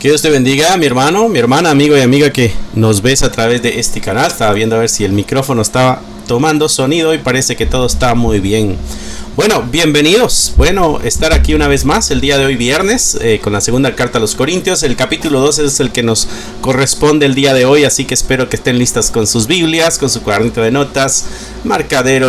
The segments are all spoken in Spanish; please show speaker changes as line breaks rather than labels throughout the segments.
Que Dios te bendiga, mi hermano, mi hermana, amigo y amiga que nos ves a través de este canal. Estaba viendo a ver si el micrófono estaba tomando sonido y parece que todo está muy bien. Bueno, bienvenidos. Bueno, estar aquí una vez más el día de hoy viernes con la segunda carta a los Corintios. El capítulo 2 es el que nos corresponde el día de hoy, así que espero que estén listas con sus Biblias, con su cuadernito de notas, marcador,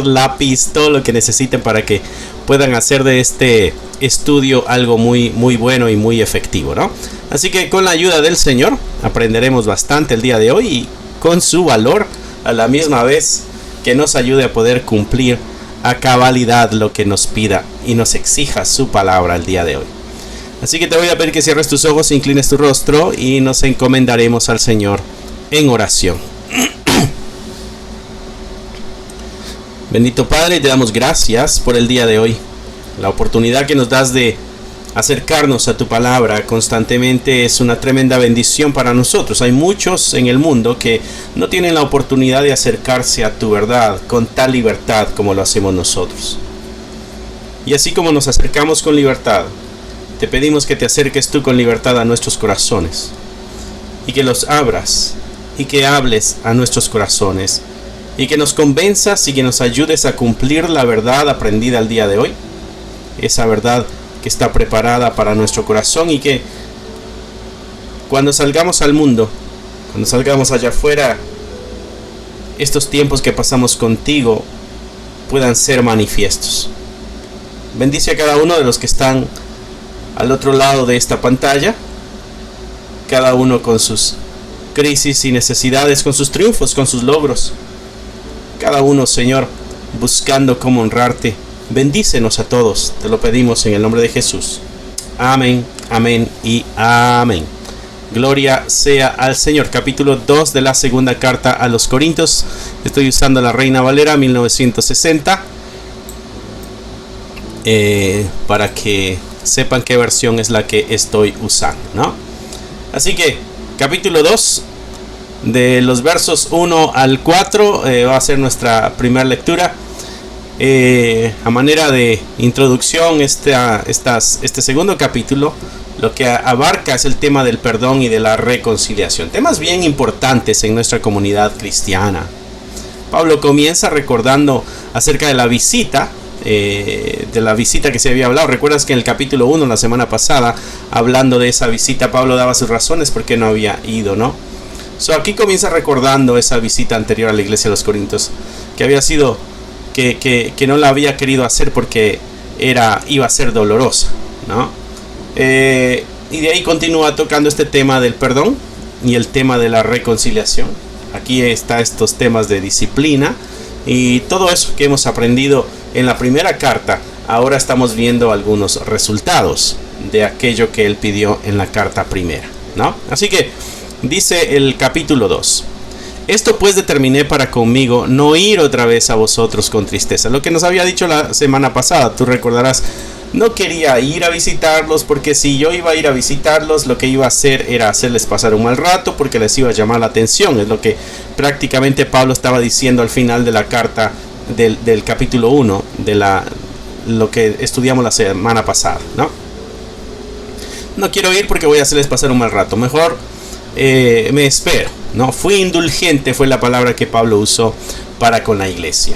lápiz, todo lo que necesiten para que puedan hacer de este estudio algo muy bueno y muy efectivo, ¿no? Así que con la ayuda del Señor aprenderemos bastante el día de hoy y con su valor a la misma vez que nos ayude a poder cumplir a cabalidad lo que nos pida y nos exija su palabra el día de hoy. Así que te voy a pedir que cierres tus ojos, inclines tu rostro y nos encomendaremos al Señor en oración. Bendito Padre, te damos gracias por el día de hoy, la oportunidad que nos das de acercarnos a tu palabra constantemente es una tremenda bendición para nosotros. Hay muchos en el mundo que no tienen la oportunidad de acercarse a tu verdad con tal libertad como lo hacemos nosotros. Y así como nos acercamos con libertad, te pedimos que te acerques tú con libertad a nuestros corazones y que los abras y que hables a nuestros corazones y que nos convenzas y que nos ayudes a cumplir la verdad aprendida el día de hoy, esa verdad que está preparada para nuestro corazón, y que cuando salgamos al mundo, cuando salgamos allá afuera, estos tiempos que pasamos contigo puedan ser manifiestos. Bendice a cada uno de los que están al otro lado de esta pantalla, cada uno con sus crisis y necesidades, con sus triunfos, con sus logros, cada uno, Señor, buscando cómo honrarte. Bendícenos a todos, te lo pedimos en el nombre de Jesús. Amén, amén y amén. Gloria sea al Señor. Capítulo 2 de la segunda carta a los Corintios. Estoy usando la Reina Valera 1960 para que sepan qué versión es la que estoy usando, ¿no? Así que capítulo 2 de los versos 1 al 4 va a ser nuestra primera lectura. A manera de introducción, este segundo capítulo lo que abarca es el tema del perdón y de la reconciliación, temas bien importantes en nuestra comunidad cristiana. Pablo comienza recordando acerca de la visita que se había hablado. Recuerdas que en el capítulo 1, la semana pasada, hablando de esa visita, Pablo daba sus razones por qué no había ido, ¿no? Aquí comienza recordando esa visita anterior a la iglesia de los Corintios, que había sido que no la había querido hacer porque iba a ser dolorosa, ¿no? Y de ahí continúa tocando este tema del perdón y el tema de la reconciliación. Aquí está estos temas de disciplina y todo eso que hemos aprendido en la primera carta. Ahora estamos viendo algunos resultados de aquello que él pidió en la carta primera, ¿no? Así que dice el capítulo 2. Esto pues determiné para conmigo no ir otra vez a vosotros con tristeza. Lo que nos había dicho la semana pasada, tú recordarás, no quería ir a visitarlos porque si yo iba a ir a visitarlos, lo que iba a hacer era hacerles pasar un mal rato porque les iba a llamar la atención. Es lo que prácticamente Pablo estaba diciendo al final de la carta del capítulo 1, lo que estudiamos la semana pasada, ¿no? No quiero ir porque voy a hacerles pasar un mal rato. Mejor me espero, ¿no? Fui indulgente, fue la palabra que Pablo usó para con la iglesia.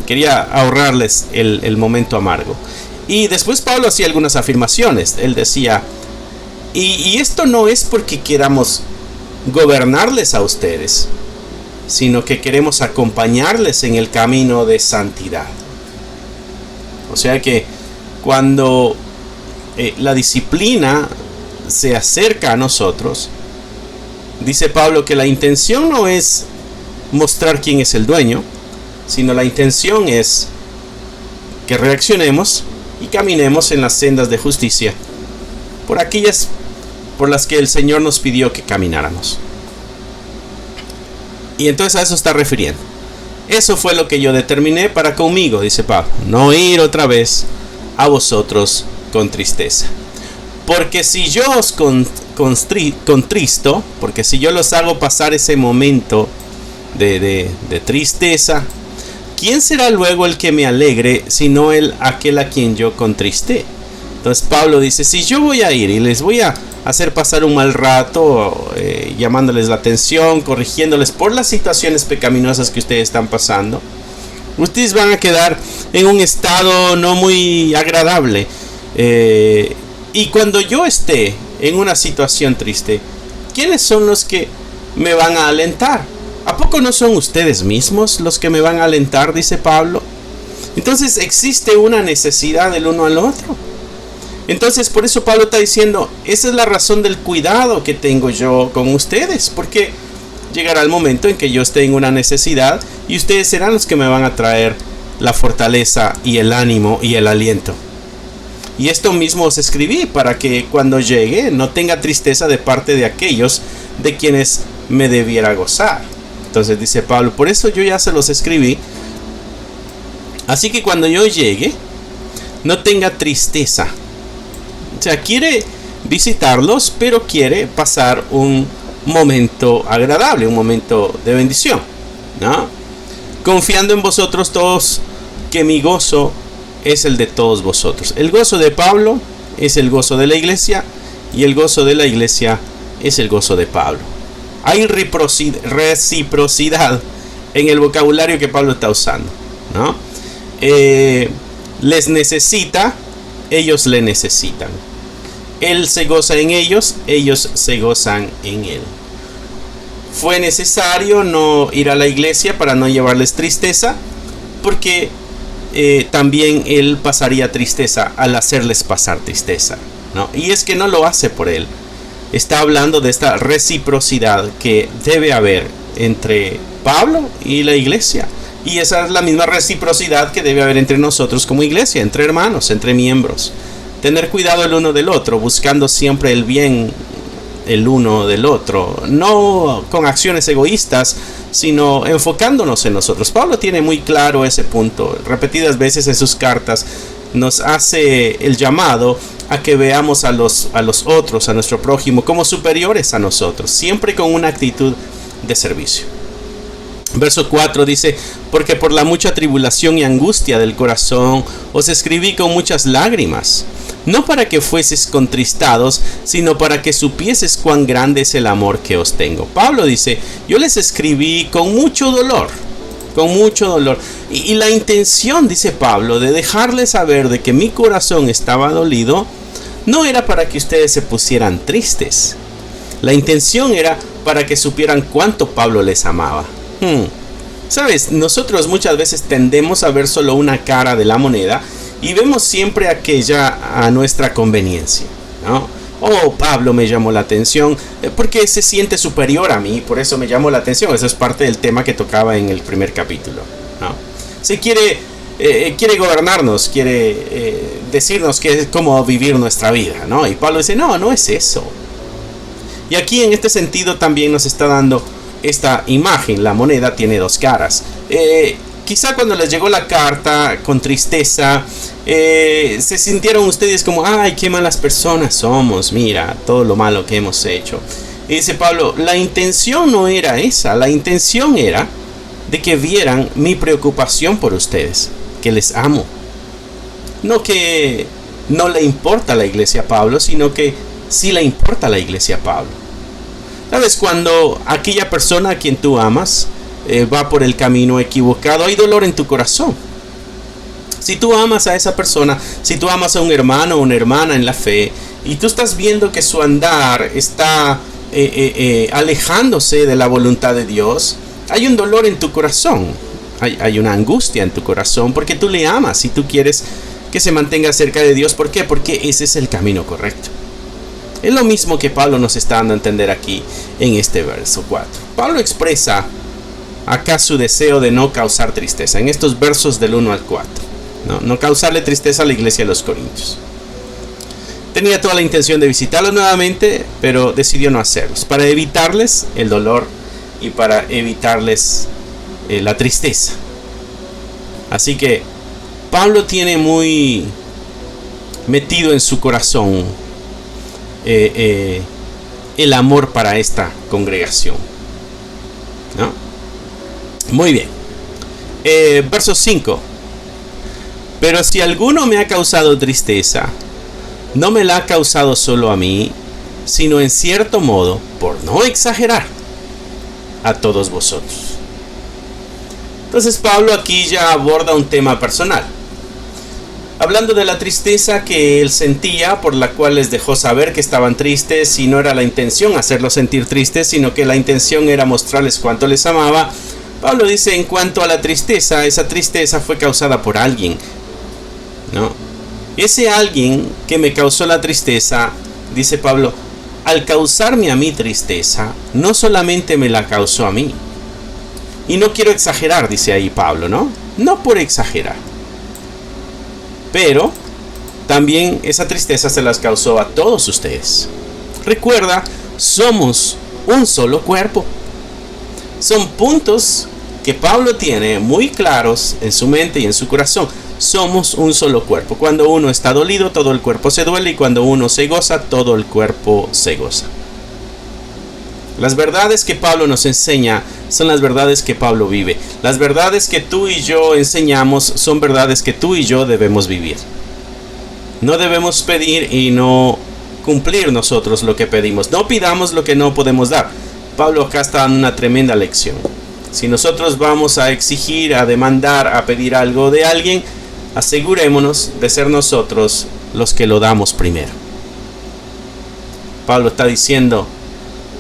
Quería ahorrarles el momento amargo. Y después Pablo hacía algunas afirmaciones. Él decía, y esto no es porque queramos gobernarles a ustedes, sino que queremos acompañarles en el camino de santidad. O sea que cuando la disciplina se acerca a nosotros, dice Pablo que la intención no es mostrar quién es el dueño, sino la intención es que reaccionemos y caminemos en las sendas de justicia, por aquellas por las que el Señor nos pidió que camináramos. Y entonces a eso está refiriendo. Eso fue lo que yo determiné para conmigo, dice Pablo, no ir otra vez a vosotros con tristeza. Porque si yo os contristo, porque si yo los hago pasar ese momento de tristeza, ¿quién será luego el que me alegre sino aquel a quien yo contristé? Entonces Pablo dice, si yo voy a ir y les voy a hacer pasar un mal rato, llamándoles la atención, corrigiéndoles por las situaciones pecaminosas que ustedes están pasando, ustedes van a quedar en un estado no muy agradable. Y cuando yo esté en una situación triste, ¿quiénes son los que me van a alentar? ¿A poco no son ustedes mismos los que me van a alentar? Dice Pablo. Entonces existe una necesidad del uno al otro. Entonces por eso Pablo está diciendo, esa es la razón del cuidado que tengo yo con ustedes, porque llegará el momento en que yo esté en una necesidad y ustedes serán los que me van a traer la fortaleza y el ánimo y el aliento. Y esto mismo os escribí para que cuando llegue no tenga tristeza de parte de aquellos de quienes me debiera gozar. Entonces dice Pablo, por eso yo ya se los escribí. Así que cuando yo llegue, no tenga tristeza. O sea, quiere visitarlos, pero quiere pasar un momento agradable, un momento de bendición, ¿no? Confiando en vosotros todos, que mi gozo es el de todos vosotros. El gozo de Pablo es el gozo de la iglesia, y el gozo de la iglesia es el gozo de Pablo. Hay reciprocidad en el vocabulario que Pablo está usando, ¿no? Les necesita, ellos le necesitan. Él se goza en ellos, ellos se gozan en él. Fue necesario no ir a la iglesia para no llevarles tristeza, porque también él pasaría tristeza al hacerles pasar tristeza, ¿no? Y es que no lo hace por él. Está hablando de esta reciprocidad que debe haber entre Pablo y la iglesia. Y esa es la misma reciprocidad que debe haber entre nosotros como iglesia, entre hermanos, entre miembros. Tener cuidado el uno del otro, buscando siempre el bien el uno del otro, no con acciones egoístas, sino enfocándonos en nosotros. Pablo tiene muy claro ese punto. Repetidas veces en sus cartas nos hace el llamado a que veamos a los otros, a nuestro prójimo, como superiores a nosotros, siempre con una actitud de servicio. Verso 4 dice, porque por la mucha tribulación y angustia del corazón os escribí con muchas lágrimas, no para que fueses contristados, sino para que supieses cuán grande es el amor que os tengo. Pablo dice, yo les escribí con mucho dolor. Y la intención, dice Pablo, de dejarles saber de que mi corazón estaba dolido, no era para que ustedes se pusieran tristes. La intención era para que supieran cuánto Pablo les amaba. Sabes, nosotros muchas veces tendemos a ver solo una cara de la moneda y vemos siempre aquella a nuestra conveniencia, ¿no? Oh, Pablo me llamó la atención porque se siente superior a mí, por eso me llamó la atención. Eso es parte del tema que tocaba en el primer capítulo, ¿no? Se quiere gobernarnos, quiere decirnos cómo vivir nuestra vida, ¿no? Y Pablo dice, no es eso. Y aquí en este sentido también nos está dando esta imagen. La moneda tiene dos caras. Quizá cuando les llegó la carta con tristeza, se sintieron ustedes como, ay, qué malas personas somos, mira todo lo malo que hemos hecho. Y dice Pablo, la intención no era esa, la intención era de que vieran mi preocupación por ustedes, que les amo. No que no le importa a la iglesia a Pablo, sino que sí le importa a la iglesia a Pablo. ¿Sabes? Cuando aquella persona a quien tú amas va por el camino equivocado, hay dolor en tu corazón. Si tú amas a esa persona, si tú amas a un hermano o una hermana en la fe, y tú estás viendo que su andar está alejándose de la voluntad de Dios, hay un dolor en tu corazón, hay una angustia en tu corazón, porque tú le amas y tú quieres que se mantenga cerca de Dios. ¿Por qué? Porque ese es el camino correcto. Es lo mismo que Pablo nos está dando a entender aquí en este verso 4. Pablo expresa acá su deseo de no causar tristeza en estos versos del 1 al 4. No causarle tristeza a la iglesia de los Corintios. Tenía toda la intención de visitarlos nuevamente, pero decidió no hacerlos, para evitarles el dolor y para evitarles la tristeza. Así que Pablo tiene muy metido en su corazón el amor para esta congregación, ¿no? Muy bien. Verso 5. Pero si alguno me ha causado tristeza, no me la ha causado solo a mí, sino en cierto modo, por no exagerar, a todos vosotros. Entonces Pablo aquí ya aborda un tema personal, hablando de la tristeza que él sentía, por la cual les dejó saber que estaban tristes, y no era la intención hacerlos sentir tristes, sino que la intención era mostrarles cuánto les amaba. Pablo dice, en cuanto a la tristeza, esa tristeza fue causada por alguien, ¿no? Ese alguien que me causó la tristeza, dice Pablo, al causarme a mí tristeza, no solamente me la causó a mí. Y no quiero exagerar, dice ahí Pablo, ¿no? No por exagerar. Pero también esa tristeza se las causó a todos ustedes. Recuerda, somos un solo cuerpo. Son puntos que Pablo tiene muy claros en su mente y en su corazón. Somos un solo cuerpo. Cuando uno está dolido, todo el cuerpo se duele, y cuando uno se goza, todo el cuerpo se goza. Las verdades que Pablo nos enseña son las verdades que Pablo vive. Las verdades que tú y yo enseñamos son verdades que tú y yo debemos vivir. No debemos pedir y no cumplir nosotros lo que pedimos. No pidamos lo que no podemos dar. Pablo acá está dando una tremenda lección. Si nosotros vamos a exigir, a demandar, a pedir algo de alguien, asegurémonos de ser nosotros los que lo damos primero. Pablo está diciendo,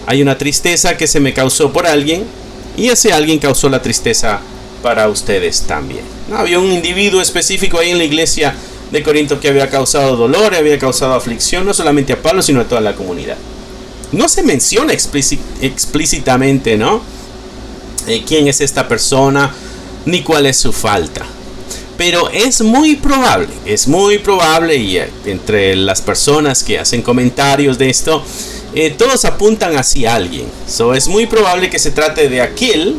hay una tristeza que se me causó por alguien, y ese alguien causó la tristeza para ustedes también. No había un individuo específico ahí en la iglesia de Corinto que había causado dolor, había causado aflicción, no solamente a Pablo, sino a toda la comunidad. No se menciona explícitamente, ¿no? Quién es esta persona, ni cuál es su falta. Pero es muy probable, y entre las personas que hacen comentarios de esto, todos apuntan hacia alguien. Es muy probable que se trate de aquel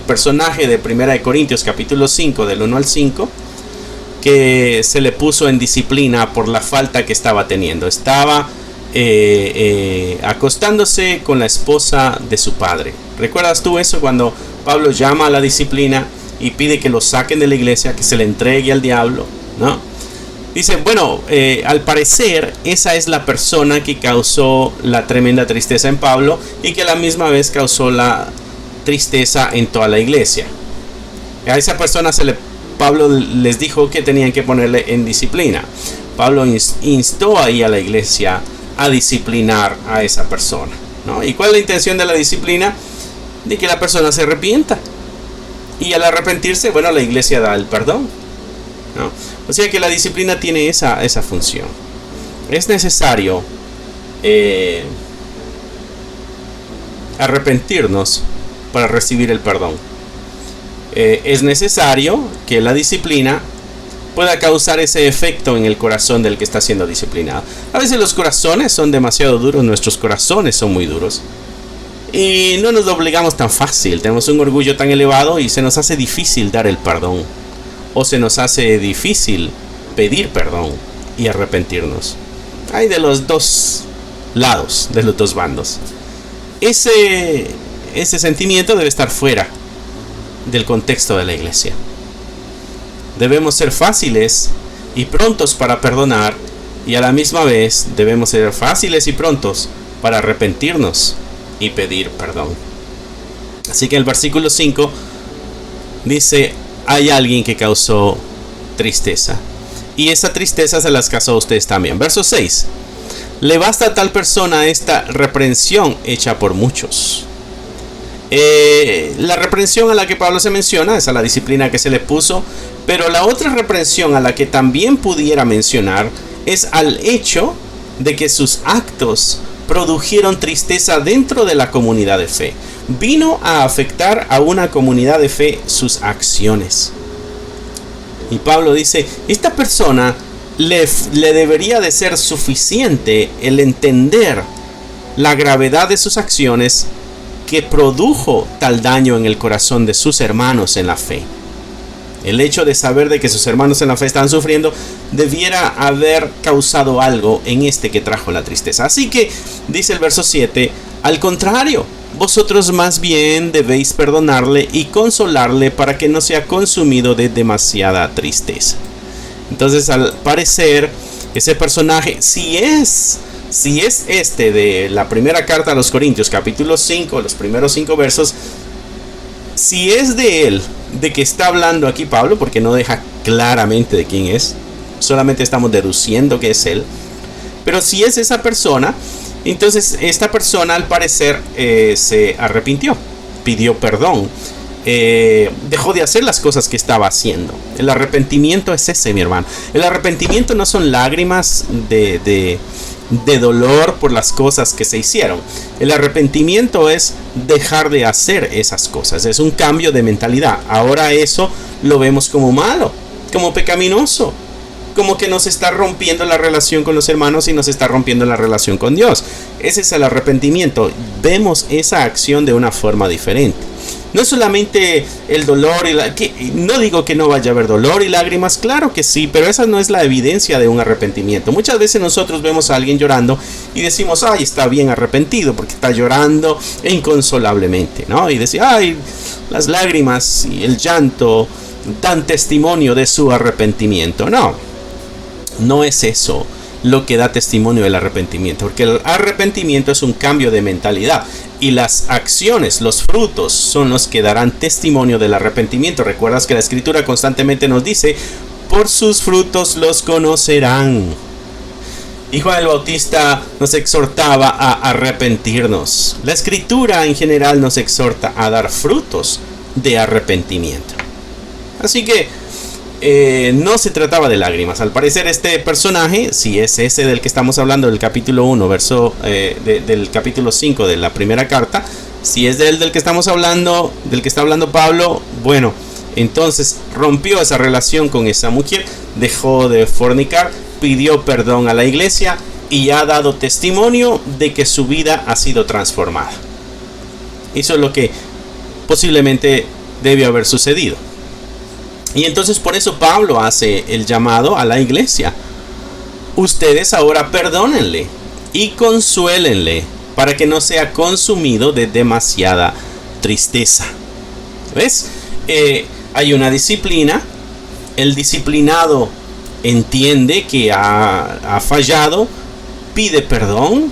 personaje de 1 Corintios capítulo 5, del 1 al 5, que se le puso en disciplina por la falta que estaba teniendo. Estaba acostándose con la esposa de su padre. ¿Recuerdas tú eso cuando Pablo llama a la disciplina y pide que lo saquen de la iglesia, que se le entregue al diablo, ¿no? Dice, bueno, al parecer esa es la persona que causó la tremenda tristeza en Pablo, y que a la misma vez causó la tristeza en toda la iglesia. A esa persona Pablo les dijo que tenían que ponerle en disciplina. Pablo instó ahí a la iglesia a disciplinar a esa persona, ¿no? ¿Y cuál es la intención de la disciplina? De que la persona se arrepienta. Y al arrepentirse, bueno, la iglesia da el perdón, ¿no? O sea que la disciplina tiene esa función. Es necesario arrepentirnos para recibir el perdón. Es necesario que la disciplina pueda causar ese efecto en el corazón del que está siendo disciplinado. A veces los corazones son demasiado duros, nuestros corazones son muy duros, y no nos doblegamos tan fácil. Tenemos un orgullo tan elevado y se nos hace difícil dar el perdón, o se nos hace difícil pedir perdón y arrepentirnos. Hay de los dos lados, de los dos bandos. Ese sentimiento debe estar fuera del contexto de la iglesia. Debemos ser fáciles y prontos para perdonar, y a la misma vez debemos ser fáciles y prontos para arrepentirnos y pedir perdón. Así que el versículo 5 dice, hay alguien que causó tristeza, y esa tristeza se las causó a ustedes también. Verso 6, le basta a tal persona esta reprensión hecha por muchos. La reprensión a la que Pablo se menciona es a la disciplina que se le puso, pero la otra reprensión a la que también pudiera mencionar es al hecho de que sus actos produjeron tristeza dentro de la comunidad de fe. Vino a afectar a una comunidad de fe sus acciones. Y Pablo dice, esta persona le debería de ser suficiente el entender la gravedad de sus acciones que produjo tal daño en el corazón de sus hermanos en la fe. El hecho de saber de que sus hermanos en la fe están sufriendo debiera haber causado algo en este que trajo la tristeza. Así que dice el verso 7, al contrario, vosotros más bien debéis perdonarle y consolarle para que no sea consumido de demasiada tristeza. Entonces, al parecer, Ese personaje, si es este de la primera carta a los Corintios, capítulo 5, los primeros 5 versos, si es de él, de que está hablando aquí Pablo, porque no deja claramente de quién es, solamente estamos deduciendo que es él, pero si es esa persona, entonces esta persona al parecer se arrepintió, pidió perdón, dejó de hacer las cosas que estaba haciendo. El arrepentimiento es ese, mi hermano. El arrepentimiento no son lágrimas de dolor por las cosas que se hicieron. El arrepentimiento es dejar de hacer esas cosas. Es un cambio de mentalidad. Ahora eso lo vemos como malo, como pecaminoso, como que nos está rompiendo la relación con los hermanos y nos está rompiendo la relación con Dios. Ese es el arrepentimiento. Vemos esa acción de una forma diferente. No es solamente el dolor no digo que no vaya a haber dolor y lágrimas, claro que sí, pero esa no es la evidencia de un arrepentimiento. Muchas veces nosotros vemos a alguien llorando y decimos, ay, está bien arrepentido porque está llorando inconsolablemente, ¿no? Y decir, ay, las lágrimas y el llanto dan testimonio de su arrepentimiento. No es eso lo que da testimonio del arrepentimiento, porque el arrepentimiento es un cambio de mentalidad y las acciones, los frutos son los que darán testimonio del arrepentimiento. Recuerdas que la escritura constantemente nos dice, por sus frutos los conocerán. Y Juan el Bautista nos exhortaba a arrepentirnos. La escritura en general nos exhorta a dar frutos de arrepentimiento. Así que no se trataba de lágrimas. Al parecer este personaje, si es ese del que estamos hablando del capítulo 1, del capítulo 5 de la primera carta, si es del que estamos hablando, del que está hablando Pablo, bueno, entonces rompió esa relación con esa mujer, dejó de fornicar, pidió perdón a la iglesia y ha dado testimonio de que su vida ha sido transformada. Eso es lo que posiblemente debió haber sucedido. Y entonces por eso Pablo hace el llamado a la iglesia. Ustedes ahora perdónenle y consuélenle para que no sea consumido de demasiada tristeza. ¿Ves? Hay una disciplina. El disciplinado entiende que ha fallado, pide perdón,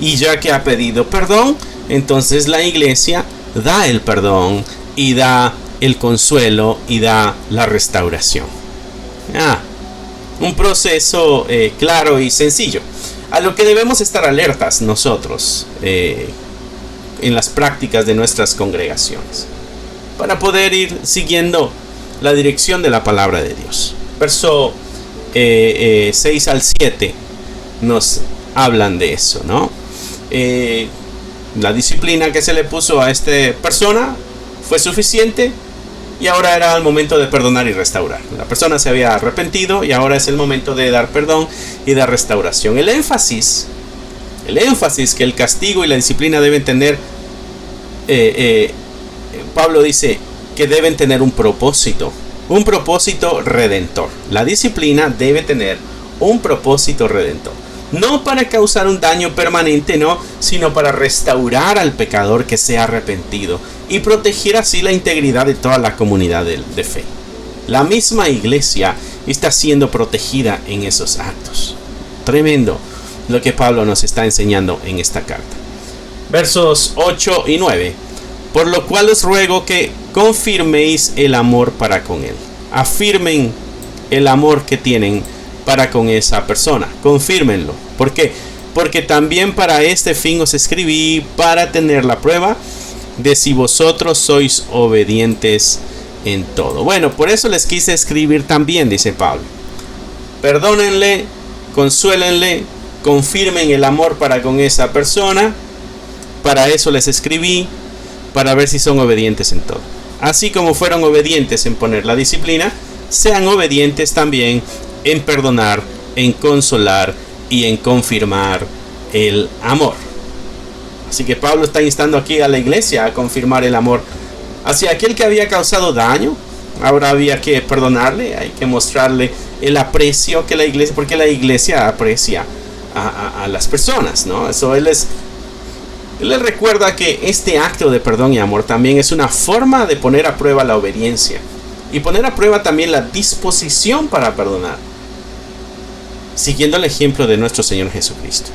y ya que ha pedido perdón, entonces la iglesia da el perdón y da el consuelo y da la restauración. Un proceso claro y sencillo, a lo que debemos estar alertas nosotros en las prácticas de nuestras congregaciones, para poder ir siguiendo la dirección de la palabra de Dios. Verso 6 al 7 nos hablan de eso, ¿no? La disciplina que se le puso a esta persona fue suficiente y ahora era el momento de perdonar y restaurar. La persona se había arrepentido y ahora es el momento de dar perdón y dar restauración. El énfasis que el castigo y la disciplina deben tener, Pablo dice que deben tener un propósito redentor. La disciplina debe tener un propósito redentor. No para causar un daño permanente, no, sino para restaurar al pecador que se ha arrepentido y proteger así la integridad de toda la comunidad de fe. La misma iglesia está siendo protegida en esos actos. Tremendo lo que Pablo nos está enseñando en esta carta. Versos 8 y 9. Por lo cual os ruego que confirméis el amor para con él. Afirmen el amor que tienen para con esa persona. Confírmenlo. ¿Por qué? Porque también para este fin os escribí, para tener la prueba de si vosotros sois obedientes en todo. Bueno, por eso les quise escribir también, dice Pablo. Perdónenle, consuélenle, confirmen el amor para con esa persona. Para eso les escribí, para ver si son obedientes en todo. Así como fueron obedientes en poner la disciplina, sean obedientes también en perdonar, en consolar y en confirmar el amor. Así que Pablo está instando aquí a la iglesia a confirmar el amor hacia aquel que había causado daño. Ahora había que perdonarle, hay que mostrarle el aprecio que la iglesia, porque la iglesia aprecia a las personas, ¿no? Eso él les recuerda que este acto de perdón y amor también es una forma de poner a prueba la obediencia y poner a prueba también la disposición para perdonar. siguiendo el ejemplo de nuestro Señor Jesucristo.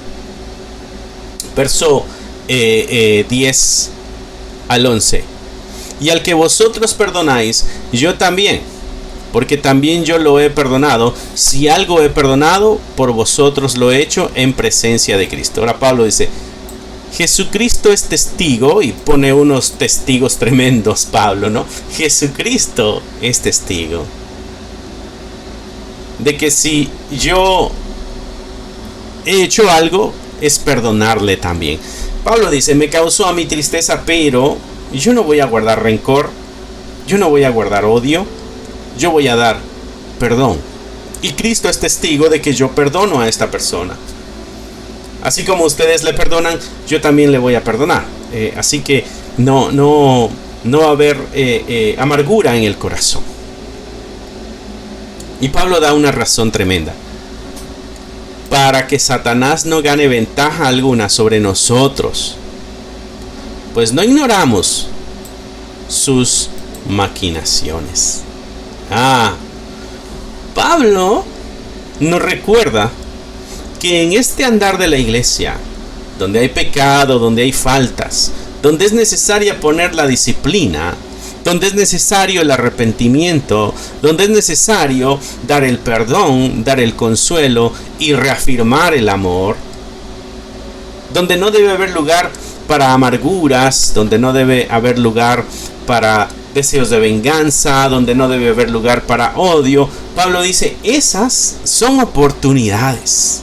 Verso 10 al 11. Y al que vosotros perdonáis, yo también, porque también yo lo he perdonado. Si algo he perdonado, por vosotros lo he hecho en presencia de Cristo. Ahora Pablo dice, Jesucristo es testigo, y pone unos testigos tremendos Pablo, ¿no? Jesucristo es testigo de que si yo he hecho algo, es perdonarle también. Pablo dice, me causó a mí tristeza, pero yo no voy a guardar rencor, yo no voy a guardar odio, yo voy a dar perdón. Y Cristo es testigo de que yo perdono a esta persona. Así como ustedes le perdonan, yo también le voy a perdonar. Así que no va a haber amargura en el corazón. Y Pablo da una razón tremenda. Para que Satanás no gane ventaja alguna sobre nosotros, pues no ignoramos sus maquinaciones. Pablo nos recuerda que en este andar de la iglesia, donde hay pecado, donde hay faltas, donde es necesaria poner la disciplina, donde es necesario el arrepentimiento, donde es necesario dar el perdón, dar el consuelo y reafirmar el amor, donde no debe haber lugar para amarguras, donde no debe haber lugar para deseos de venganza, donde no debe haber lugar para odio. Pablo dice, esas son oportunidades.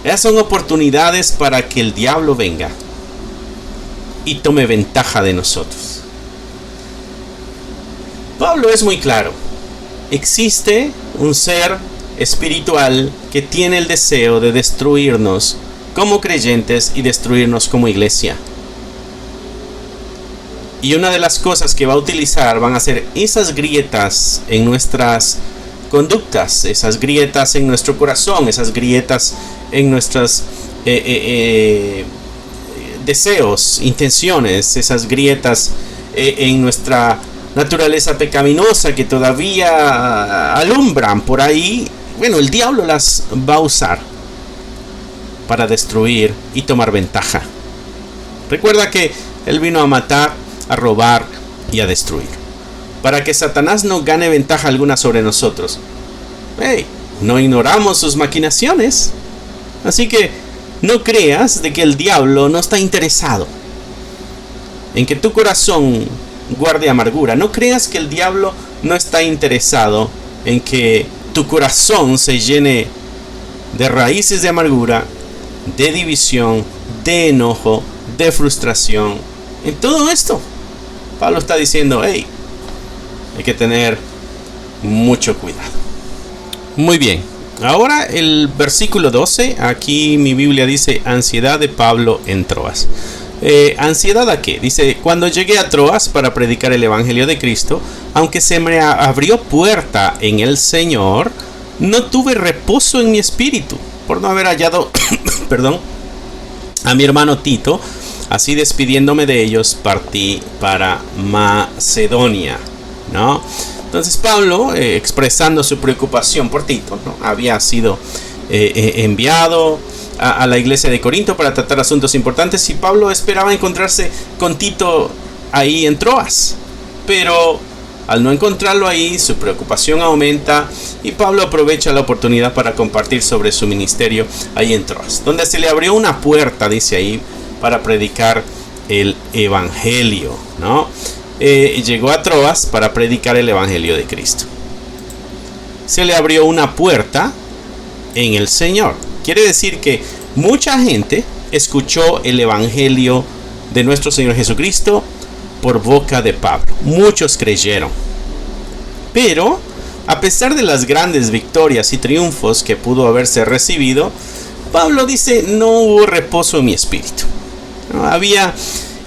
Esas son oportunidades para que el diablo venga y tome ventaja de nosotros. Pablo es muy claro. Existe un ser espiritual que tiene el deseo de destruirnos como creyentes y destruirnos como iglesia. Y una de las cosas que va a utilizar van a ser esas grietas en nuestras conductas, esas grietas en nuestro corazón, esas grietas en nuestros deseos, intenciones, esas grietas en nuestra naturaleza pecaminosa que todavía alumbran por ahí. Bueno, el diablo las va a usar para destruir y tomar ventaja. Recuerda que él vino a matar, a robar y a destruir, para que Satanás no gane ventaja alguna sobre nosotros. No ignoramos sus maquinaciones. Así que no creas de que el diablo no está interesado en que tu corazón guarde amargura. No creas que el diablo no está interesado en que tu corazón se llene de raíces de amargura, de división, de enojo, de frustración. En todo esto, Pablo está diciendo, hay que tener mucho cuidado. Muy bien, ahora el versículo 12, aquí mi Biblia dice, ansiedad de Pablo en Troas. ¿Ansiedad a qué? Dice, cuando llegué a Troas para predicar el evangelio de Cristo, aunque se me abrió puerta en el Señor, no tuve reposo en mi espíritu, por no haber hallado, a mi hermano Tito. Así despidiéndome de ellos, partí para Macedonia, ¿no? Entonces Pablo, expresando su preocupación por Tito, ¿no? Había sido enviado a la iglesia de Corinto para tratar asuntos importantes, y Pablo esperaba encontrarse con Tito ahí en Troas. Pero al no encontrarlo ahí, su preocupación aumenta, y Pablo aprovecha la oportunidad para compartir sobre su ministerio ahí en Troas, donde se le abrió una puerta, dice ahí, para predicar el evangelio, ¿no? Llegó a Troas para predicar el evangelio de Cristo. Se le abrió una puerta en el Señor. Quiere decir que mucha gente escuchó el evangelio de nuestro Señor Jesucristo por boca de Pablo. Muchos creyeron. Pero a pesar de las grandes victorias y triunfos que pudo haberse recibido, Pablo dice, no hubo reposo en mi espíritu. No había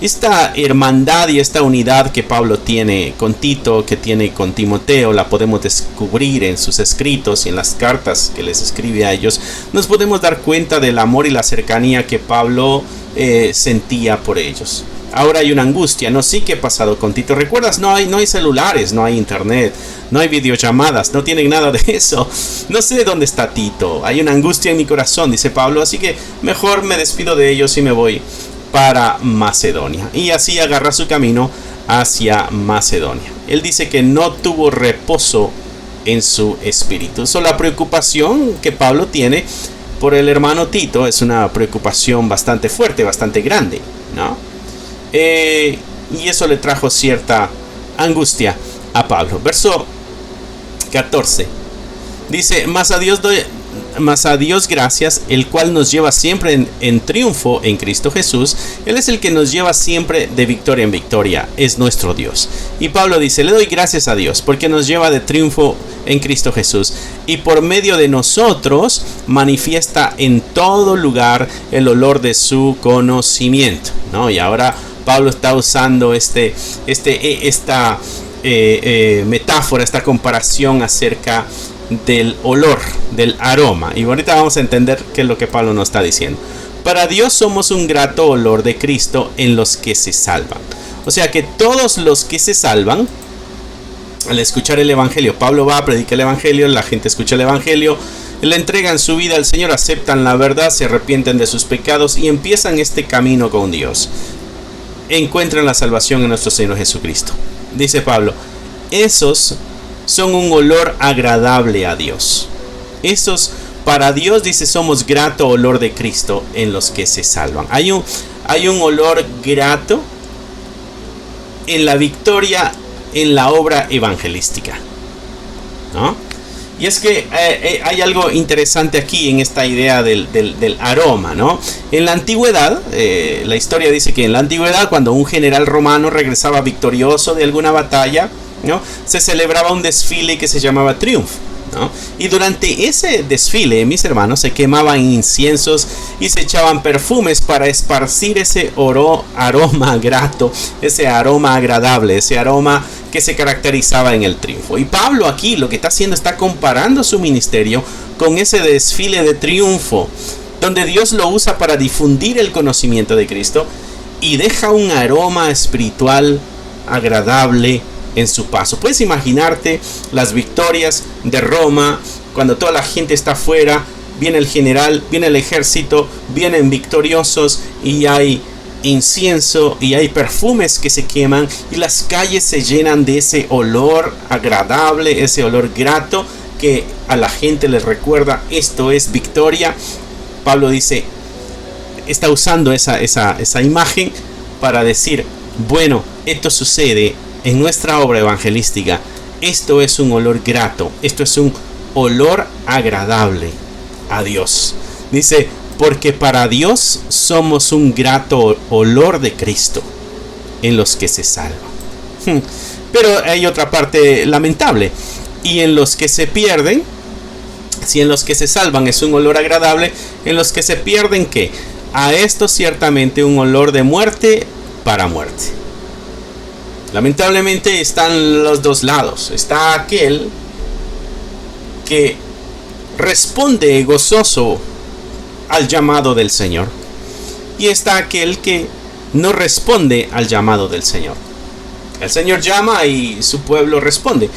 esta hermandad y esta unidad que Pablo tiene con Tito, que tiene con Timoteo. La podemos descubrir en sus escritos y en las cartas que les escribe a ellos. Nos podemos dar cuenta del amor y la cercanía que Pablo sentía por ellos. ahora hay una angustia. No sé qué ha pasado con Tito. ¿Recuerdas? No hay celulares, no hay internet, no hay videollamadas, no tienen nada de eso. No sé dónde está Tito. Hay una angustia en mi corazón, dice Pablo, así que mejor me despido de ellos y me voy para Macedonia. Y así agarra su camino hacia Macedonia. Él dice que no tuvo reposo en su espíritu. Eso, la preocupación que Pablo tiene por el hermano Tito es una preocupación bastante fuerte, bastante grande, ¿no? Y eso le trajo cierta angustia a Pablo. Verso 14 dice: mas a Dios gracias, el cual nos lleva siempre en triunfo en Cristo Jesús. Él es el que nos lleva siempre de victoria en victoria, es nuestro Dios. Y Pablo dice: le doy gracias a Dios porque nos lleva de triunfo en Cristo Jesús, y por medio de nosotros manifiesta en todo lugar el olor de su conocimiento, ¿no? Y ahora Pablo está usando esta metáfora, esta comparación acerca del olor, del aroma. Y ahorita vamos a entender qué es lo que Pablo nos está diciendo. Para Dios somos un grato olor de Cristo en los que se salvan. O sea que todos los que se salvan, al escuchar el evangelio, Pablo va a predicar el evangelio, la gente escucha el evangelio, le entregan su vida al Señor, aceptan la verdad, se arrepienten de sus pecados y empiezan este camino con Dios. Encuentran la salvación en nuestro Señor Jesucristo. Dice Pablo: esos son un olor agradable a Dios. Esos, para Dios, dice, somos grato olor de Cristo en los que se salvan. Hay un olor grato en la victoria, en la obra evangelística, ¿no? Y es que hay algo interesante aquí en esta idea del aroma, ¿no? En la antigüedad, la historia dice que en la antigüedad, cuando un general romano regresaba victorioso de alguna batalla, ¿no?, se celebraba un desfile que se llamaba triunfo, ¿no? Y durante ese desfile, mis hermanos, se quemaban inciensos y se echaban perfumes para esparcir ese aroma grato, ese aroma agradable, ese aroma que se caracterizaba en el triunfo. Y Pablo aquí lo que está haciendo, está comparando su ministerio con ese desfile de triunfo, donde Dios lo usa para difundir el conocimiento de Cristo y deja un aroma espiritual agradable en su paso. Puedes imaginarte las victorias de Roma, cuando toda la gente está afuera, viene el general, viene el ejército, vienen victoriosos y hay incienso y hay perfumes que se queman y las calles se llenan de ese olor agradable, ese olor grato que a la gente les recuerda: esto es victoria. Pablo dice, está usando esa imagen para decir: bueno, esto sucede en nuestra obra evangelística. Esto es un olor grato, esto es un olor agradable a Dios. Dice: porque para Dios somos un grato olor de Cristo en los que se salvan. Pero hay otra parte lamentable. Y en los que se pierden, si en los que se salvan es un olor agradable, en los que se pierden, ¿qué? A esto ciertamente un olor de muerte para muerte. Lamentablemente están los dos lados. Está aquel que responde gozoso al llamado del Señor, y está aquel que no responde al llamado del Señor. El Señor llama y su pueblo responde.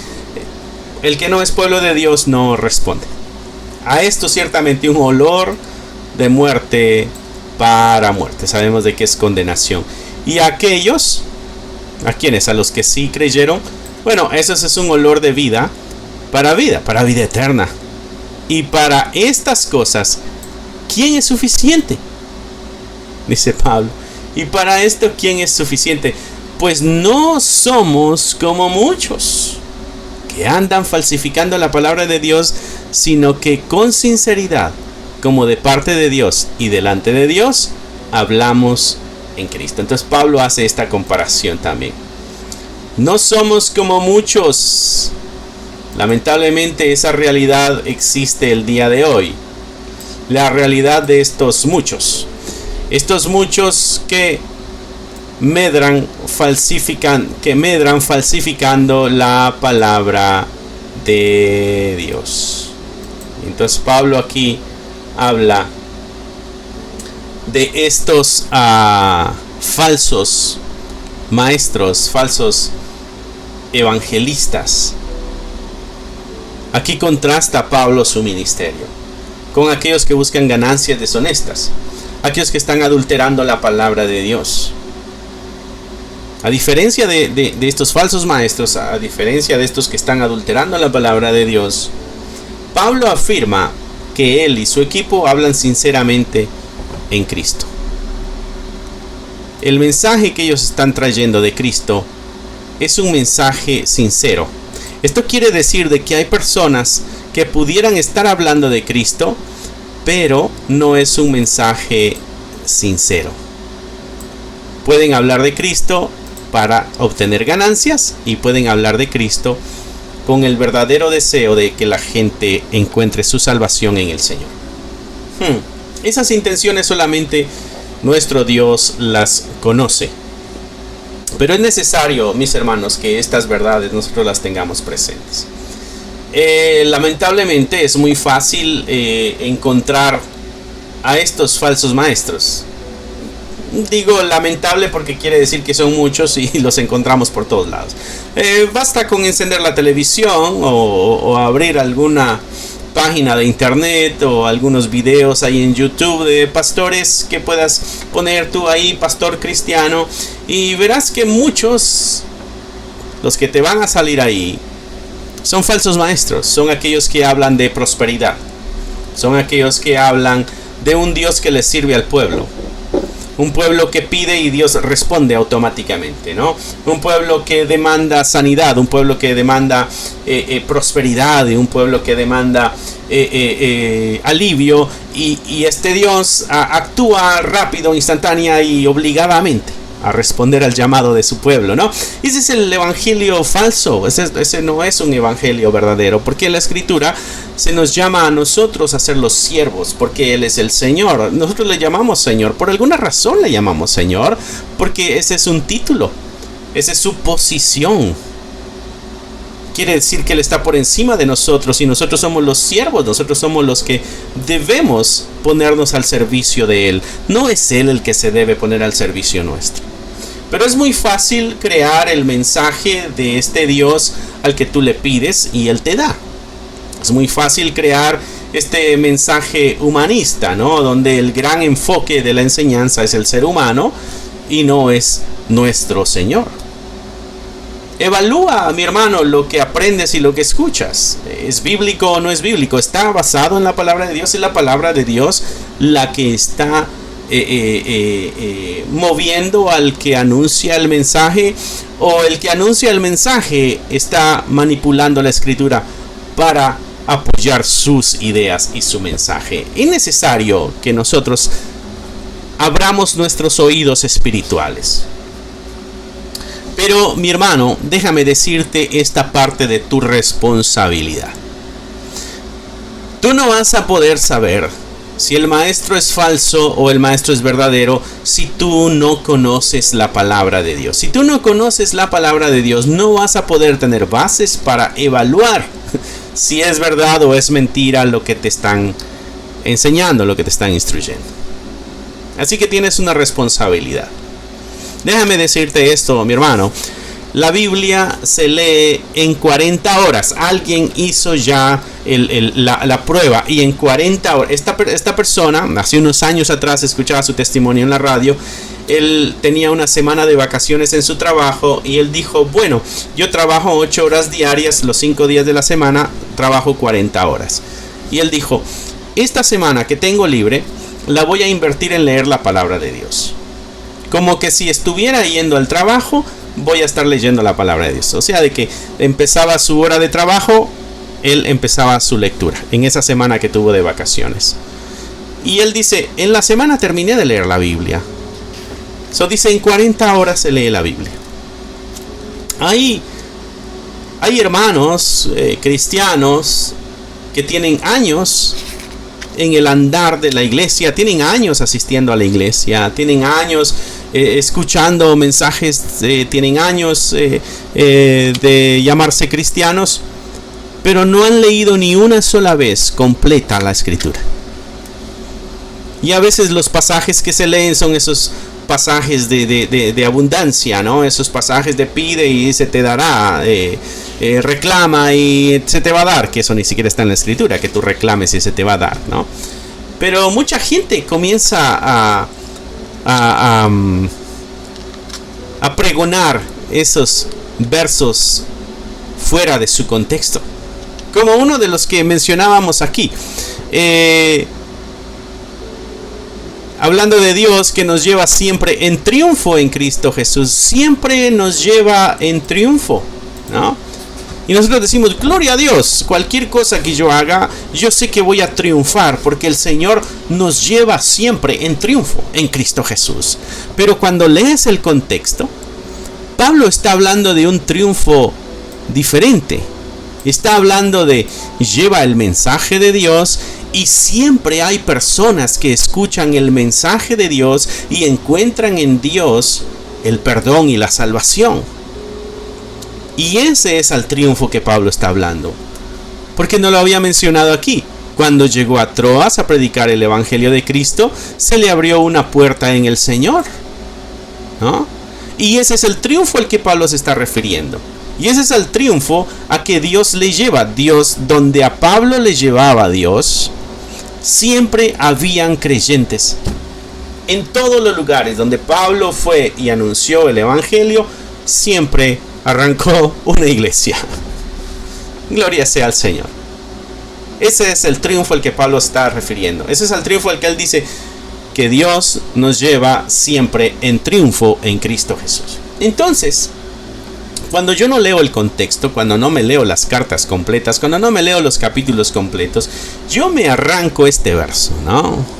El que no es pueblo de Dios no responde. A esto ciertamente un olor de muerte para muerte. Sabemos de que es condenación. Y a aquellos, ¿a quiénes? A los que sí creyeron, bueno, eso es un olor de vida para vida eterna. Y para estas cosas, ¿quién es suficiente? Dice Pablo. Y para esto, ¿quién es suficiente? Pues no somos como muchos que andan falsificando la palabra de Dios, sino que con sinceridad, como de parte de Dios y delante de Dios, hablamos en Cristo. Entonces Pablo hace esta comparación también. No somos como muchos. Lamentablemente esa realidad existe el día de hoy. La realidad de estos muchos que medran falsificando la palabra de Dios. Entonces Pablo aquí habla de estos falsos maestros, falsos evangelistas. Aquí contrasta Pablo su ministerio con aquellos que buscan ganancias deshonestas, aquellos que están adulterando la palabra de Dios. A diferencia de estos falsos maestros, a diferencia de estos que están adulterando la palabra de Dios, Pablo afirma que él y su equipo hablan sinceramente en Cristo. El mensaje que ellos están trayendo de Cristo es un mensaje sincero. Esto quiere decir de que hay personas que pudieran estar hablando de Cristo, pero no es un mensaje sincero. Pueden hablar de Cristo para obtener ganancias y pueden hablar de Cristo con el verdadero deseo de que la gente encuentre su salvación en el Señor. Esas intenciones solamente nuestro Dios las conoce. Pero es necesario, mis hermanos, que estas verdades nosotros las tengamos presentes. Lamentablemente es muy fácil encontrar a estos falsos maestros. Digo lamentable porque quiere decir que son muchos y los encontramos por todos lados. Basta con encender la televisión o abrir alguna página de internet o algunos videos ahí en YouTube de pastores que puedas poner tú ahí, pastor cristiano, y verás que muchos, los que te van a salir ahí, son falsos maestros. Son aquellos que hablan de prosperidad, son aquellos que hablan de un Dios que les sirve al pueblo. Un pueblo que pide y Dios responde automáticamente, ¿no? Un pueblo que demanda sanidad, un pueblo que demanda prosperidad, y un pueblo que demanda alivio, y este Dios actúa rápido, instantánea y obligadamente a responder al llamado de su pueblo, ¿no? Ese es el evangelio falso. Ese no es un evangelio verdadero, porque la escritura se nos llama a nosotros a ser los siervos, porque Él es el Señor. Nosotros le llamamos Señor, por alguna razón le llamamos Señor, porque ese es un título, esa es su posición. Quiere decir que Él está por encima de nosotros y nosotros somos los siervos, nosotros somos los que debemos ponernos al servicio de Él. No es Él el que se debe poner al servicio nuestro. Pero es muy fácil crear el mensaje de este Dios al que tú le pides y Él te da. Es muy fácil crear este mensaje humanista, ¿no? Donde el gran enfoque de la enseñanza es el ser humano y no es nuestro Señor. Evalúa, mi hermano, lo que aprendes y lo que escuchas. ¿Es bíblico o no es bíblico? ¿Está basado en la palabra de Dios? ¿Es la palabra de Dios la que está moviendo al que anuncia el mensaje? ¿O el que anuncia el mensaje está manipulando la escritura para apoyar sus ideas y su mensaje? Es necesario que nosotros abramos nuestros oídos espirituales. Pero, mi hermano, déjame decirte esta parte de tu responsabilidad. Tú no vas a poder saber si el maestro es falso o el maestro es verdadero si tú no conoces la palabra de Dios. Si tú no conoces la palabra de Dios, no vas a poder tener bases para evaluar si es verdad o es mentira lo que te están enseñando, lo que te están instruyendo. Así que tienes una responsabilidad. Déjame decirte esto, mi hermano. La Biblia se lee en 40 horas. Alguien hizo ya la prueba y en 40 horas. Esta persona, hace unos años atrás, escuchaba su testimonio en la radio. Él tenía una semana de vacaciones en su trabajo y él dijo, bueno, yo trabajo 8 horas diarias, los 5 días de la semana, trabajo 40 horas. Y él dijo, esta semana que tengo libre, la voy a invertir en leer la palabra de Dios. Como que si estuviera yendo al trabajo, voy a estar leyendo la palabra de Dios. O sea, de que empezaba su hora de trabajo, él empezaba su lectura en esa semana que tuvo de vacaciones. Y él dice, en la semana terminé de leer la Biblia. Dice, en 40 horas se lee la Biblia. Hay hermanos cristianos que tienen años en el andar de la iglesia, tienen años asistiendo a la iglesia, tienen años escuchando mensajes, tienen años de llamarse cristianos, pero no han leído ni una sola vez completa la escritura. Y a veces los pasajes que se leen son esos pasajes de abundancia, ¿no? Esos pasajes de pide y se te dará, reclama y se te va a dar, que eso ni siquiera está en la escritura, que tú reclames y se te va a dar, ¿no? Pero mucha gente comienza a pregonar esos versos fuera de su contexto, como uno de los que mencionábamos aquí, hablando de Dios que nos lleva siempre en triunfo en Cristo Jesús, siempre nos lleva en triunfo, ¿no? Y nosotros decimos, gloria a Dios, cualquier cosa que yo haga, yo sé que voy a triunfar, porque el Señor nos lleva siempre en triunfo en Cristo Jesús. Pero cuando lees el contexto, Pablo está hablando de un triunfo diferente. Está hablando de lleva el mensaje de Dios, y siempre hay personas que escuchan el mensaje de Dios y encuentran en Dios el perdón y la salvación. Y ese es el triunfo que Pablo está hablando. Porque no lo había mencionado aquí. Cuando llegó a Troas a predicar el Evangelio de Cristo, se le abrió una puerta en el Señor, ¿no? Y ese es el triunfo al que Pablo se está refiriendo. Y ese es el triunfo a que Dios le lleva. Dios, donde a Pablo le llevaba a Dios, siempre habían creyentes. En todos los lugares donde Pablo fue y anunció el Evangelio, siempre arrancó una iglesia. Gloria sea al Señor. Ese es el triunfo al que Pablo está refiriendo. Ese es el triunfo al que él dice que Dios nos lleva siempre en triunfo en Cristo Jesús. Entonces, cuando yo no leo el contexto, cuando no me leo las cartas completas, cuando no me leo los capítulos completos, yo me arranco este verso, ¿no?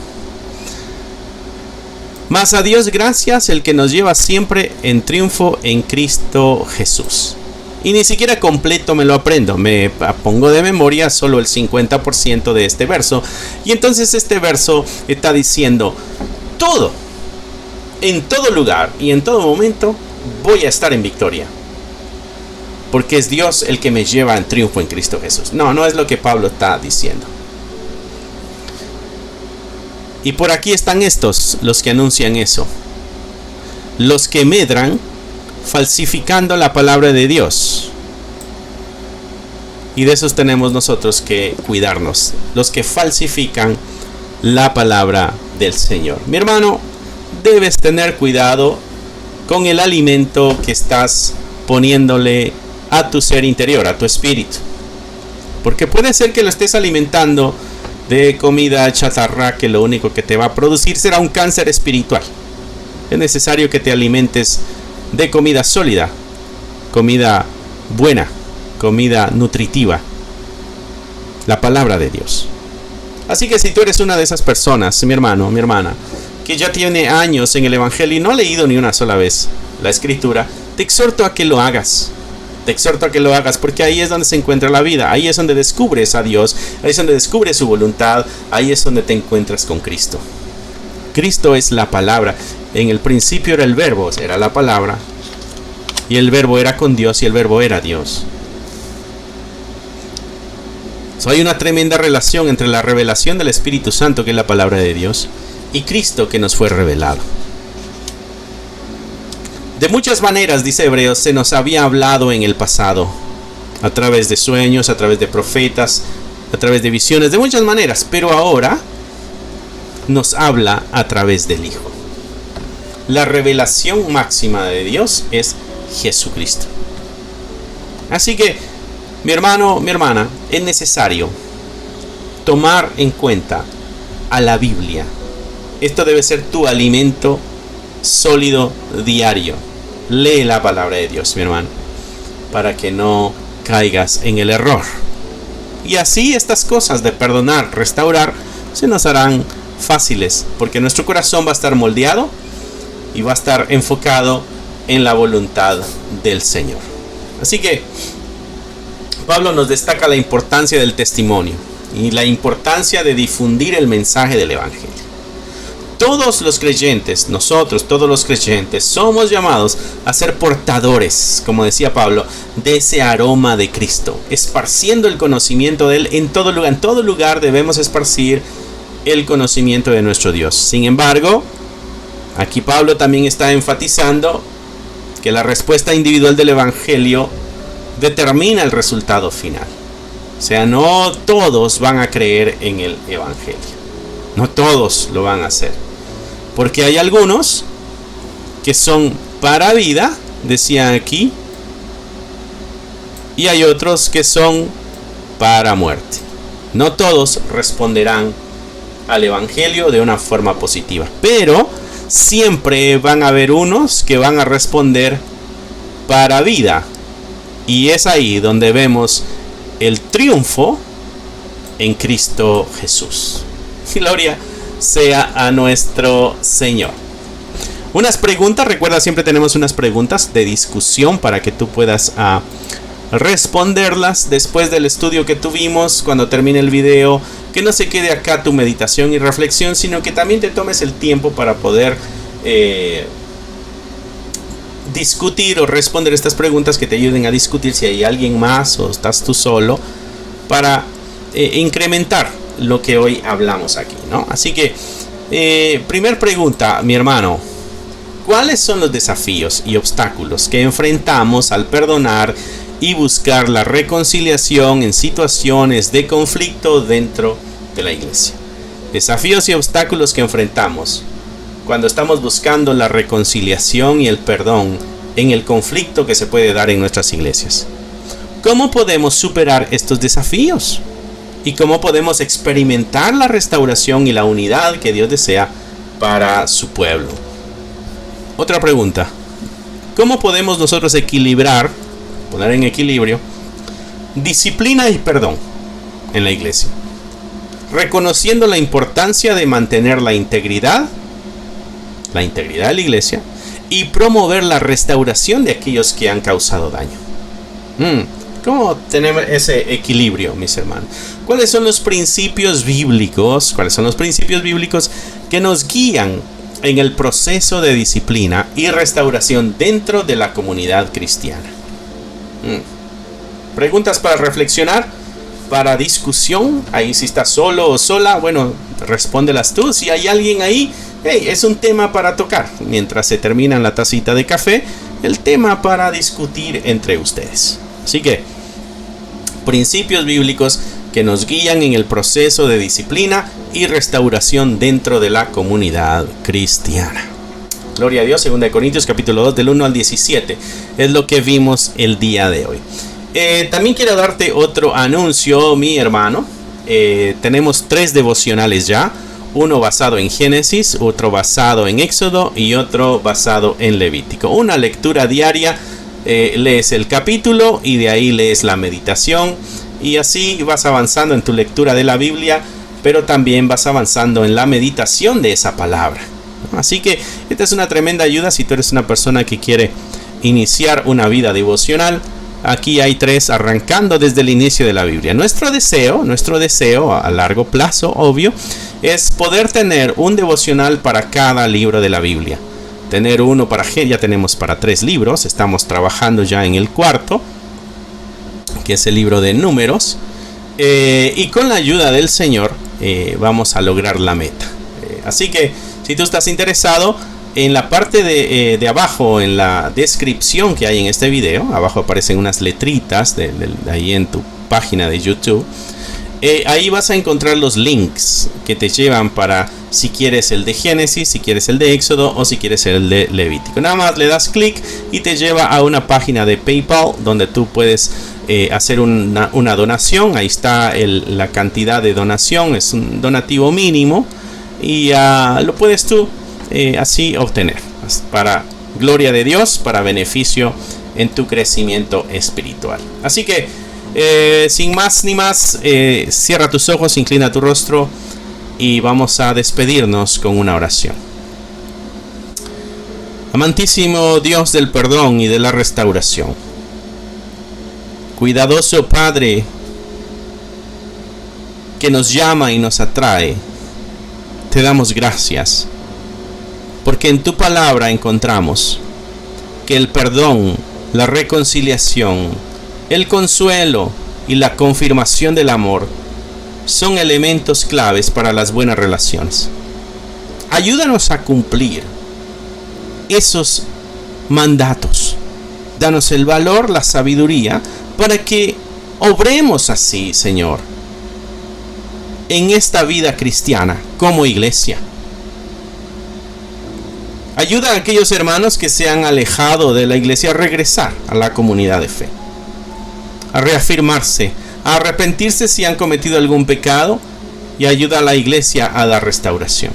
Mas a Dios gracias, el que nos lleva siempre en triunfo en Cristo Jesús. Y ni siquiera completo me lo aprendo, me pongo de memoria solo el 50% de este verso. Y entonces este verso está diciendo, todo, en todo lugar y en todo momento voy a estar en victoria, porque es Dios el que me lleva en triunfo en Cristo Jesús. No es lo que Pablo está diciendo. Y por aquí están estos, los que anuncian eso. Los que medran falsificando la palabra de Dios. Y de esos tenemos nosotros que cuidarnos. Los que falsifican la palabra del Señor. Mi hermano, debes tener cuidado con el alimento que estás poniéndole a tu ser interior, a tu espíritu. Porque puede ser que lo estés alimentando de comida chatarra, que lo único que te va a producir será un cáncer espiritual. Es necesario que te alimentes de comida sólida, comida buena, comida nutritiva, la palabra de Dios. Así que si tú eres una de esas personas, mi hermano, mi hermana, que ya tiene años en el Evangelio y no ha leído ni una sola vez la Escritura, te exhorto a que lo hagas. Te exhorto a que lo hagas, porque ahí es donde se encuentra la vida. Ahí es donde descubres a Dios. Ahí es donde descubres su voluntad. Ahí es donde te encuentras con Cristo. Cristo es la palabra. En el principio era el verbo, era la palabra. Y el verbo era con Dios y el verbo era Dios. Hay una tremenda relación entre la revelación del Espíritu Santo, que es la palabra de Dios, y Cristo, que nos fue revelado. De muchas maneras, dice Hebreos, se nos había hablado en el pasado, a través de sueños, a través de profetas, a través de visiones, de muchas maneras, pero ahora nos habla a través del Hijo. La revelación máxima de Dios es Jesucristo. Así que, mi hermano, mi hermana, es necesario tomar en cuenta a la Biblia. Esto debe ser tu alimento sólido diario. Lee la palabra de Dios, mi hermano, para que no caigas en el error. Y así estas cosas de perdonar, restaurar, se nos harán fáciles, porque nuestro corazón va a estar moldeado y va a estar enfocado en la voluntad del Señor. Así que Pablo nos destaca la importancia del testimonio y la importancia de difundir el mensaje del Evangelio. Todos los creyentes, nosotros, todos los creyentes, somos llamados a ser portadores, como decía Pablo, de ese aroma de Cristo, esparciendo el conocimiento de Él en todo lugar. En todo lugar debemos esparcir el conocimiento de nuestro Dios. Sin embargo, Aquí Pablo también está enfatizando que la respuesta individual del Evangelio determina el resultado final. O sea, no todos van a creer en el Evangelio. No todos lo van a hacer. Porque hay algunos que son para vida, decía aquí, y hay otros que son para muerte. No todos responderán al Evangelio de una forma positiva, pero siempre van a haber unos que van a responder para vida. Y es ahí donde vemos el triunfo en Cristo Jesús. Gloria sea a nuestro Señor. Unas preguntas, recuerda, siempre tenemos unas preguntas de discusión para que tú puedas responderlas después del estudio que tuvimos. Cuando termine el video, que no se quede acá tu meditación y reflexión, sino que también te tomes el tiempo para poder discutir o responder estas preguntas que te ayuden a discutir si hay alguien más o estás tú solo, para incrementar lo que hoy hablamos aquí, ¿no? Así que, primer pregunta, mi hermano: ¿cuáles son los desafíos y obstáculos que enfrentamos al perdonar y buscar la reconciliación en situaciones de conflicto dentro de la iglesia? Desafíos y obstáculos que enfrentamos cuando estamos buscando la reconciliación y el perdón en el conflicto que se puede dar en nuestras iglesias. ¿Cómo podemos superar estos desafíos? ¿Y cómo podemos experimentar la restauración y la unidad que Dios desea para su pueblo? Otra pregunta: ¿cómo podemos nosotros poner en equilibrio disciplina y perdón en la iglesia, reconociendo la importancia de mantener la integridad de la iglesia y promover la restauración de aquellos que han causado daño? ¿Cómo tenemos ese equilibrio, mis hermanos? ¿Cuáles son los principios bíblicos? ¿Cuáles son los principios bíblicos que nos guían en el proceso de disciplina y restauración dentro de la comunidad cristiana? Preguntas para reflexionar, para discusión. Ahí, si estás solo o sola, bueno, respóndelas tú. Si hay alguien ahí, es un tema para tocar mientras se termina la tacita de café, el tema para discutir entre ustedes. Así que, principios bíblicos que nos guían en el proceso de disciplina y restauración dentro de la comunidad cristiana. Gloria a Dios. 2 Corintios capítulo 2 del 1 al 17 es lo que vimos el día de hoy. También quiero darte otro anuncio, mi hermano. Tenemos 3 devocionales ya. Uno basado en Génesis, otro basado en Éxodo y otro basado en Levítico. Una lectura diaria. Lees el capítulo y de ahí lees la meditación, y así vas avanzando en tu lectura de la Biblia, pero también vas avanzando en la meditación de esa palabra. Así que esta es una tremenda ayuda si tú eres una persona que quiere iniciar una vida devocional. Aquí hay 3 arrancando desde el inicio de la Biblia. Nuestro deseo a largo plazo, obvio, es poder tener un devocional para cada libro de la Biblia. Tener uno para ya tenemos para 3 libros. Estamos trabajando ya en el 4, que es el libro de Números, y con la ayuda del Señor vamos a lograr la meta. Así que si tú estás interesado, en la parte de abajo, en la descripción que hay en este video, abajo aparecen unas letritas de ahí en tu página de YouTube. Ahí vas a encontrar los links que te llevan para si quieres el de Génesis, si quieres el de Éxodo o si quieres el de Levítico. Nada más le das clic y te lleva a una página de PayPal donde tú puedes hacer una donación. Ahí está la cantidad de donación, es un donativo mínimo y lo puedes tú así obtener para gloria de Dios, para beneficio en tu crecimiento espiritual. Así que sin más ni más, cierra tus ojos, inclina tu rostro y vamos a despedirnos con una oración. Amantísimo Dios del perdón y de la restauración, cuidadoso Padre que nos llama y nos atrae, te damos gracias porque en tu palabra encontramos que el perdón, la reconciliación, el consuelo y la confirmación del amor son elementos claves para las buenas relaciones. Ayúdanos a cumplir esos mandatos. Danos el valor, la sabiduría, para que obremos así, Señor, en esta vida cristiana como iglesia. Ayuda a aquellos hermanos que se han alejado de la iglesia a regresar a la comunidad de fe, a reafirmarse, a arrepentirse si han cometido algún pecado, y ayuda a la iglesia a dar restauración.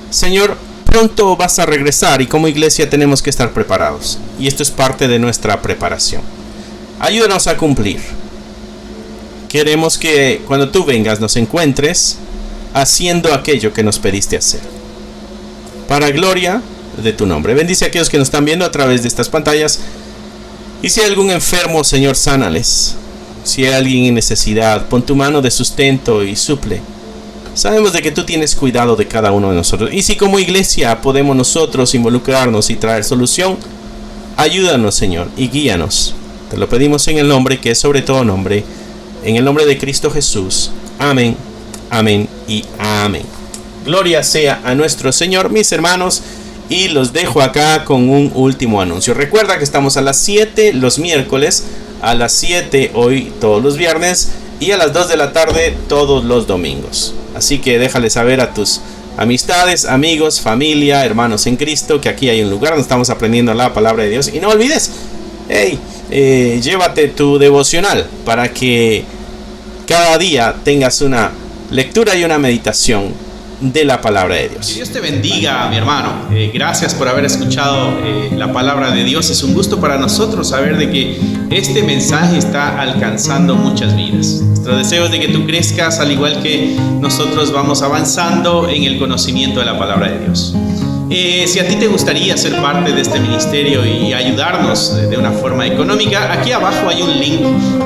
Señor, pronto vas a regresar y como iglesia tenemos que estar preparados, y esto es parte de nuestra preparación. Ayúdanos a cumplir. Queremos que cuando tú vengas nos encuentres haciendo aquello que nos pediste hacer, para gloria de tu nombre. Bendice a aquellos que nos están viendo a través de estas pantallas, y si hay algún enfermo, Señor, sánales. Si hay alguien en necesidad, pon tu mano de sustento y suple. Sabemos de que tú tienes cuidado de cada uno de nosotros, y si como iglesia podemos nosotros involucrarnos y traer solución, ayúdanos, Señor, y guíanos. Te lo pedimos en el nombre que es sobre todo nombre, en el nombre de Cristo Jesús. Amén, amén y amén. Gloria sea a nuestro Señor, mis hermanos, y los dejo acá con un último anuncio. Recuerda que estamos a las 7 los miércoles, a las 7 hoy todos los viernes, y a las 2 de la tarde todos los domingos. Así que déjale saber a tus amistades, amigos, familia, hermanos en Cristo, que aquí hay un lugar donde estamos aprendiendo la palabra de Dios. Y no olvides, llévate tu devocional para que cada día tengas una lectura y una meditación de la palabra de Dios.
Que Dios te bendiga, mi hermano. Gracias por haber escuchado la palabra de Dios. Es un gusto para nosotros saber de que este mensaje está alcanzando muchas vidas. Nuestro deseo es de que tú crezcas al igual que nosotros vamos avanzando en el conocimiento de la palabra de Dios. Si a ti te gustaría ser parte de este ministerio y ayudarnos de una forma económica, aquí abajo hay un link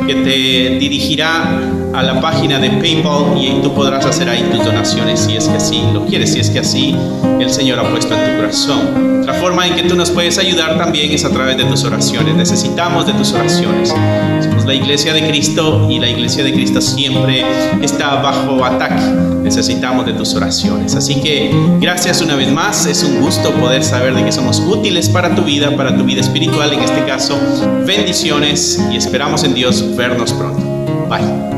que te dirigirá a la página de PayPal y tú podrás hacer ahí tus donaciones si es que así lo quieres, si es que así el Señor ha puesto en tu corazón. Otra forma en que tú nos puedes ayudar también es a través de tus oraciones. Necesitamos de tus oraciones. Somos la Iglesia de Cristo y la Iglesia de Cristo siempre está bajo ataque. Necesitamos de tus oraciones. Así que gracias una vez más. Es un gusto poder saber de que somos útiles para tu vida espiritual en este caso. Bendiciones y esperamos en Dios vernos pronto. Bye.